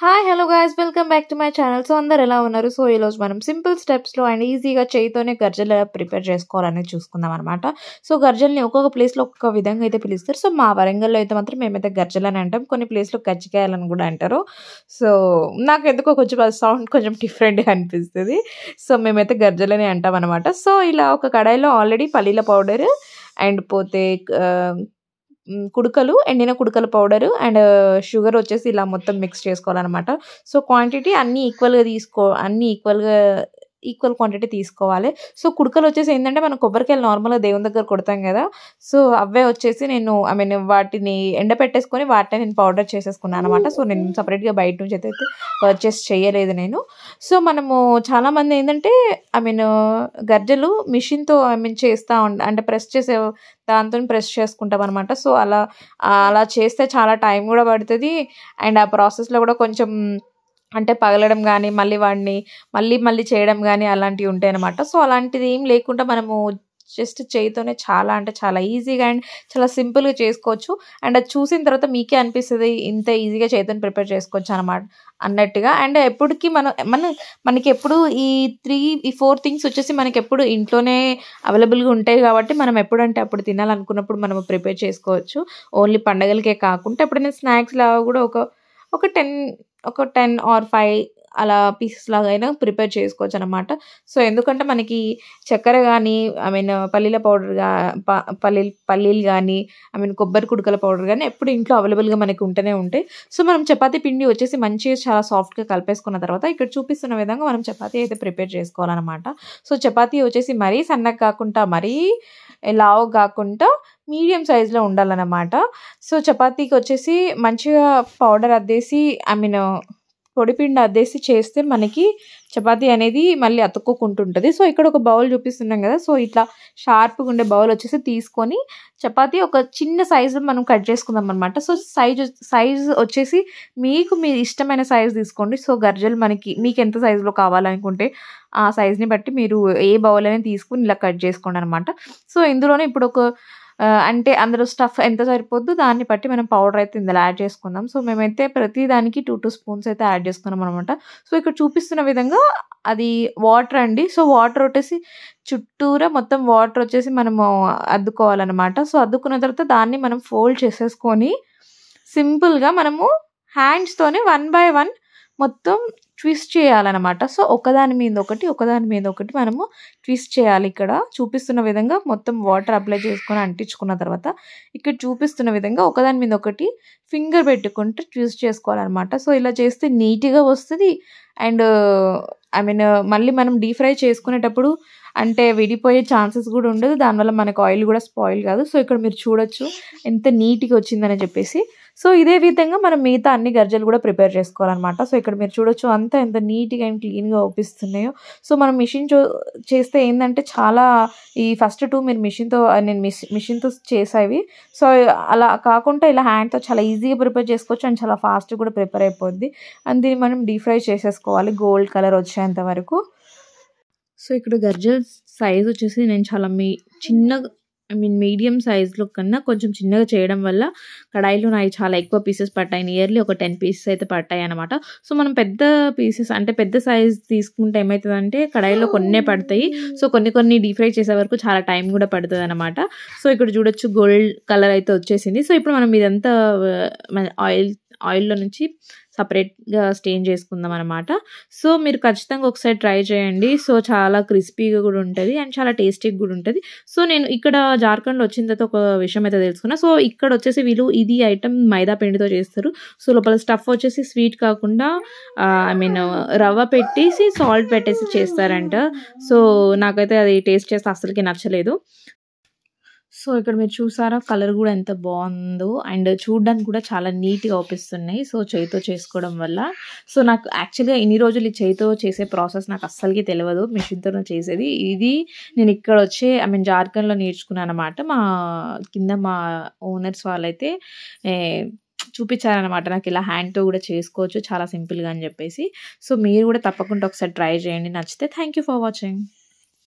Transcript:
Hi hello guys welcome back to my channel. So అందరు ఎలా ఉన్నారు? సో ఈరోజు మనం సింపుల్ స్టెప్స్లో అండ్ ఈజీగా చేయితోనే గర్జలు ఎలా ప్రిపేర్ చేసుకోవాలనేది చూసుకుందాం అనమాట. సో గర్జల్ని ఒక్కొక్క ప్లేస్లో ఒక్కొక్క విధంగా అయితే పిలుస్తారు. సో మా వరంగల్లో అయితే మాత్రం మేమైతే గర్జలు అని అంటాం, కొన్ని ప్లేస్లో కజ్జికాయలని కూడా అంటారు. సో నాకు ఎందుకో కొంచెం సౌండ్ కొంచెం డిఫరెంట్గా అనిపిస్తుంది. సో మేమైతే గర్జలని అంటాం అనమాట. సో ఇలా ఒక కడాయిలో ఆల్రెడీ పల్లీల పౌడర్ అండ్ పోతే కుడుకలు, ఎండిన కుడుకల పౌడరు అండ్ షుగర్ వచ్చేసి ఇలా మొత్తం మిక్స్ చేసుకోవాలన్నమాట. సో క్వాంటిటీ అన్నీ ఈక్వల్ క్వాంటిటీ తీసుకోవాలి. సో కుడుకలు వచ్చేసి ఏంటంటే మనం కొబ్బరికాయలు నార్మల్గా దేవుని దగ్గర కొడతాం కదా, సో అవే వచ్చేసి నేను వాటిని ఎండపెట్టేసుకొని వాటిని నేను పౌడర్ చేసేసుకున్నాను అనమాట. సో నేను సపరేట్గా బయట నుంచి అయితే పర్చేస్ చేయలేదు నేను. సో మనము చాలామంది ఏంటంటే గర్జలు మిషన్తో చేస్తూ అంటే ప్రెస్ చేసే దాంతో ప్రెస్ చేసుకుంటాం అనమాట. సో అలా చేస్తే చాలా టైం కూడా పడుతుంది అండ్ ఆ ప్రాసెస్లో కూడా కొంచెం అంటే పగలడం కానీ మళ్ళీ చేయడం కానీ అలాంటివి ఉంటాయి అనమాట. సో అలాంటిది ఏం లేకుండా మనము జస్ట్ చేయితోనే చాలా అంటే చాలా ఈజీగా అండ్ చాలా సింపుల్గా చేసుకోవచ్చు. అండ్ అది చూసిన తర్వాత మీకే అనిపిస్తుంది ఇంత ఈజీగా చేయితోని ప్రిపేర్ చేసుకోవచ్చు అనమాట అన్నట్టుగా. అండ్ ఎప్పటికీ మనకి ఎప్పుడు ఈ 4 థింగ్స్ వచ్చేసి మనకి ఎప్పుడు ఇంట్లోనే అవైలబుల్గా ఉంటాయి కాబట్టి మనం ఎప్పుడంటే అప్పుడు తినాలనుకున్నప్పుడు మనం ప్రిపేర్ చేసుకోవచ్చు. ఓన్లీ పండగలకే కాకుండా ఎప్పుడైనా స్నాక్స్ లాగా కూడా ఒక 10 ఆర్ 5 అలా పీసెస్ లాగా అయినా ప్రిపేర్ చేసుకోవచ్చు అనమాట. సో ఎందుకంటే మనకి చక్కెర కానీ పల్లీల పౌడర్గా పల్లీలు కానీ కొబ్బరి కుడుకల పౌడర్ కానీ ఎప్పుడు ఇంట్లో అవైలబుల్గా మనకి ఉంటూనే ఉంటాయి. సో మనం చపాతీ పిండి వచ్చేసి మంచిగా చాలా సాఫ్ట్గా కలిపేసుకున్న తర్వాత ఇక్కడ చూపిస్తున్న విధంగా మనం చపాతీ అయితే ప్రిపేర్ చేసుకోవాలన్నమాట. సో చపాతీ వచ్చేసి మరీ సన్నగా కాకుండా మరీ లావు కాకుండా మీడియం సైజులో ఉండాలన్నమాట. సో చపాతీకి వచ్చేసి మంచిగా పౌడర్ అద్దేసి పొడిపిండి అద్దేసి చేస్తే మనకి చపాతీ అనేది మళ్ళీ అతుక్కోకుంటుంటుంది. సో ఇక్కడ ఒక బౌల్ చూపిస్తున్నాం కదా, సో ఇట్లా షార్ప్గా ఉండే బౌల్ వచ్చేసి తీసుకొని చపాతీ ఒక చిన్న సైజు మనం కట్ చేసుకుందాం అనమాట. సో సైజు వచ్చేసి మీకు ఇష్టమైన సైజు తీసుకోండి. సో గర్జలు మీకు ఎంత సైజులో కావాలనుకుంటే ఆ సైజుని బట్టి మీరు ఏ బౌల్ అనేది తీసుకుని ఇలా కట్ చేసుకోండి అనమాట. సో ఇందులోనే ఇప్పుడు అంటే అందులో స్టఫ్ ఎంత సరిపోద్దు దాన్ని బట్టి మనం పౌడర్ అయితే ఇందులో యాడ్ చేసుకుందాం. సో మేమైతే ప్రతి దానికి 2 స్పూన్స్ అయితే యాడ్ చేసుకున్నాం అనమాట. సో ఇక్కడ చూపిస్తున్న విధంగా అది వాటర్ అండి. సో వాటర్ వచ్చేసి చుట్టూరా మొత్తం వాటర్ వచ్చేసి మనము అద్దుకోవాలన్నమాట. సో అద్దుకున్న తర్వాత దాన్ని మనం ఫోల్డ్ చేసేసుకొని సింపుల్గా మనము హ్యాండ్స్తోనే 1 by 1 మొత్తం ట్విస్ట్ చేయాలన్నమాట. సో ఒకదాని మీద ఒకటి మనము ట్విస్ట్ చేయాలి. ఇక్కడ చూపిస్తున్న విధంగా మొత్తం వాటర్ అప్లై చేసుకొని అంటించుకున్న తర్వాత ఇక్కడ చూపిస్తున్న విధంగా ఒకదాని మీద ఒకటి ఫింగర్ పెట్టుకుంటూ ట్విస్ట్ చేసుకోవాలన్నమాట. సో ఇలా చేస్తే నీట్గా వస్తుంది అండ్ మళ్ళీ మనం డీప్ ఫ్రై చేసుకునేటప్పుడు అంటే విడిపోయే ఛాన్సెస్ కూడా ఉండదు, దానివల్ల మనకు ఆయిల్ కూడా స్పాయిల్ కాదు. సో ఇక్కడ మీరు చూడొచ్చు ఎంత నీట్గా వచ్చిందని చెప్పేసి. సో ఇదే విధంగా మనం మిగతా అన్ని గర్జలు కూడా ప్రిపేర్ చేసుకోవాలన్నమాట. సో ఇక్కడ మీరు చూడొచ్చు అంతా ఎంత నీట్గా అండ్ క్లీన్గా అవుపిస్తున్నాయో. సో మనం మిషన్ చేస్తే ఏంటంటే చాలా ఈ ఫస్ట్ 2 మీరు నేను మిషన్తో చేసేవి. సో అలా కాకుండా ఇలా హ్యాండ్తో చాలా ఈజీగా ప్రిపేర్ చేసుకోవచ్చు అండ్ చాలా ఫాస్ట్గా కూడా ప్రిపేర్ అయిపోద్ది. అండ్ దీన్ని మనం డీప్ ఫ్రై చేసేసుకోవాలి గోల్డ్ కలర్ వచ్చేంత వరకు. సో ఇక్కడ గర్జల్ సైజ్ వచ్చేసి నేను చాలా చిన్నగా మీడియం సైజ్లో కన్నా కొంచెం చిన్నగా చేయడం వల్ల కడాయిలో నాకు చాలా ఎక్కువ పీసెస్ పట్టాయి. నియర్లీ ఒక 10 పీసెస్ అయితే పట్టాయి అనమాట. సో మనం పెద్ద పీసెస్ అంటే పెద్ద సైజ్ తీసుకుంటే ఏమవుతుందంటే కడాయిలో కొన్నే పడతాయి. సో కొన్ని డీప్ ఫ్రై చేసే వరకు చాలా టైం కూడా పడుతుంది అనమాట. సో ఇక్కడ చూడొచ్చు గోల్డ్ కలర్ అయితే వచ్చేసింది. సో ఇప్పుడు మనం ఇదంతా ఆయిల్లో నుంచి సపరేట్గా స్టెయిన్ చేసుకుందాం అనమాట. సో మీరు ఖచ్చితంగా ఒకసారి ట్రై చేయండి. సో చాలా క్రిస్పీగా కూడా ఉంటుంది అండ్ చాలా టేస్టీగా కూడా ఉంటుంది. సో నేను ఇక్కడ జార్ఖండ్లో వచ్చిన తర్వాత ఒక విషయం అయితే తెలుసుకున్నా. సో ఇక్కడ వచ్చేసి వీళ్ళు ఇది ఐటమ్ మైదా పిండితో చేస్తారు. సో లోపల స్టఫ్ వచ్చేసి స్వీట్ కాకుండా రవ్వ పెట్టేసి సాల్ట్ పెట్టేసి చేస్తారంట. సో నాకైతే అది టేస్ట్ చేస్తే అసలుకి నచ్చలేదు. సో ఇక్కడ మీరు చూసారా కలర్ కూడా ఎంత బాగుందో అండ్ చూడడానికి కూడా చాలా నీట్గా అవుపిస్తున్నాయి. సో చేయితో చేసుకోవడం వల్ల. సో నాకు యాక్చువల్గా ఇన్ని రోజులు ఈ చేయితో చేసే ప్రాసెస్ నాకు అస్సలకి తెలియదు, మిషన్తో చేసేది. ఇది నేను ఇక్కడ వచ్చే జార్ఖండ్లో నేర్చుకున్నాను అనమాట. మా ఓనర్స్ వాళ్ళైతే చూపించారనమాట నాకు ఇలా హ్యాండ్తో కూడా చేసుకోవచ్చు చాలా సింపుల్గా అని చెప్పేసి. సో మీరు కూడా తప్పకుండా ఒకసారి ట్రై చేయండి, నచ్చితే. Thank you for watching.